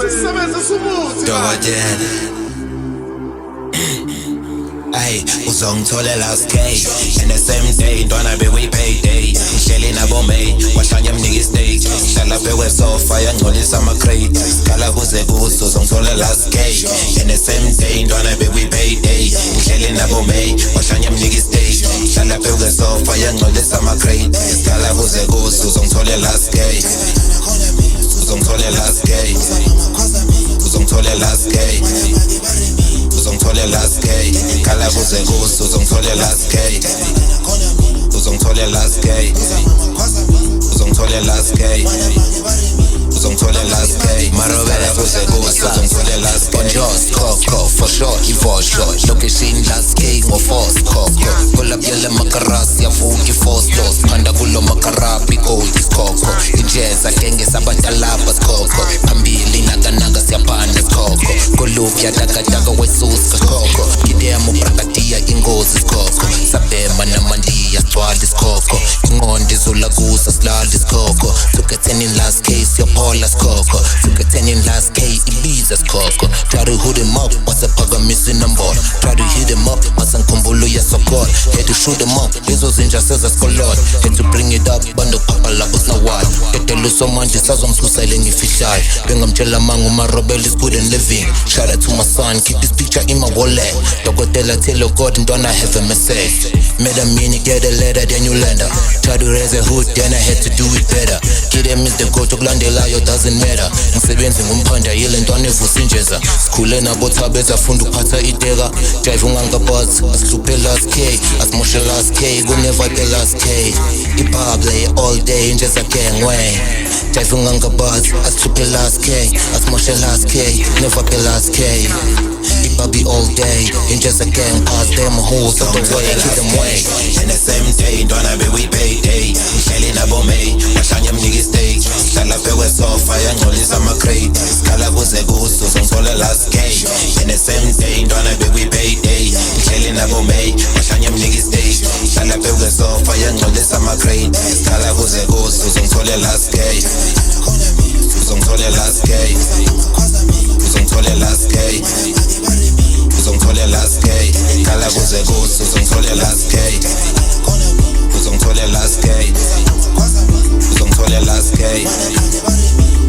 Dokotela ay, uzongithola last K in the same day, ntwana we payday ngihleli nabo May, wahlanya mniki stage hlala phekwe sofa, yangcolisa ama-crate khala kuze kuso, uzongithola last K in the same day, ntwana we payday ngihleli nabo May, wahlanya mniki stage hlala phekwe sofa, yangcolisa ama-crate khala kuze kuso, uzongithola last K uzongithola last K uzongithola last K uzongithola last K khala kuze kuso, uzongithola last K uzongithola last K uzongithola last K uzongithola last K marobela kuze kuso, uzongithola last K Bonjour, Coco, for sure, for sure location last K ngo-force, Coco pull up yele makaras, yavuki force dos phanda kulo makarapi, gold is Coco injeza genge sabadalaba, Coco phambili nakanaka siyaphanda, Coco kulup yadakadaka wesuska, Coco gidemo brakatiya ingozi, Coco sabema namandiya sigcwala isikoko inqondo izula kusa silala isikoko suketheni last K siyaphola, Coco suketheni last K ibiza, Coco try to hood him up wasephakamisa inombolo try to hit him up masangikhumbulo yasokola had to shoot him up lezo zinja sezasikolota had to bring it up bandophapha lapho sinawala kedeluso manje sazomsusele ngifihlayo bengamtshela manga umarobela is good and living shout out to my son, keep this picture in my wallet dokotela tell God ntwana I have a message made a mini get a letter then you lender try to raise a hood then I had to do it better kid them is the goat okulandelayo doesn't matter ngisebenzi ngumphanda yile ntwana evusinjeza sikhule nabo thaba ezafunda ukuphatha iteka drive ungangabuzz asihluphe last K asimoshe last K ku never the last K ipable all day njeza gang way drive ungangabuzz asihluphe last K asimoshe last K never the last K ipabi all day njeza gang pass them hoes up the way keep them way in the same day, ntwana we payday ngihleli nabo May, wahlanya mniki stage hlala phekwe sofa, yangcolisa ama-crate khala kuze kuso, uzongithola last K in the same day, ntwana we payday ngihleli nabo May, wahlanya mniki stage hlala phekwe sofa, yangcolisa ama-crate khala kuze kuso, uzongithola last K uzongithola last K uzongithola last K uzongithola last K khala kuze kuso, uzongithola last K uzongithola last K uzongithola last K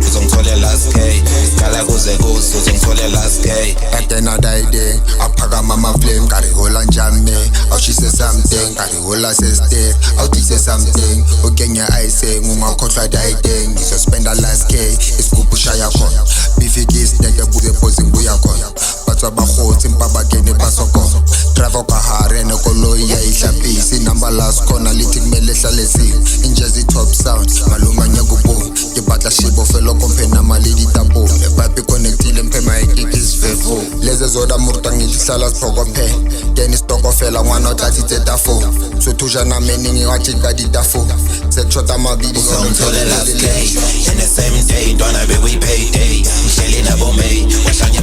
uzongithola last K khala kuze kuso, uzongithola last K at another day aphakama ama-flame karihola njani awushise something karihola sestate awuthise something ukenya ayiseng ungakhohlwa dayideng ngizospenda last K isigubhu shaya khona bifikisi neke buze phosi ngibuya khona bathwa bahotsi mpabakeni basokona drive kahare nekoloyi yayihlapisi number last khona lithi kumele hlale sini injezi top sound maluma nyakuboni ngibatla shibo felo kompe namalidi tapo epipe connectile mpema ikikis vevo leze zoda murta ngihlala siphokophela then istokofela ngwana otlathitse tafo sothuja nameni ngingajika ditafo sekshota amabili uzongithola last K in the same day, ntwana we payday ngihleli nabo May, wahlanya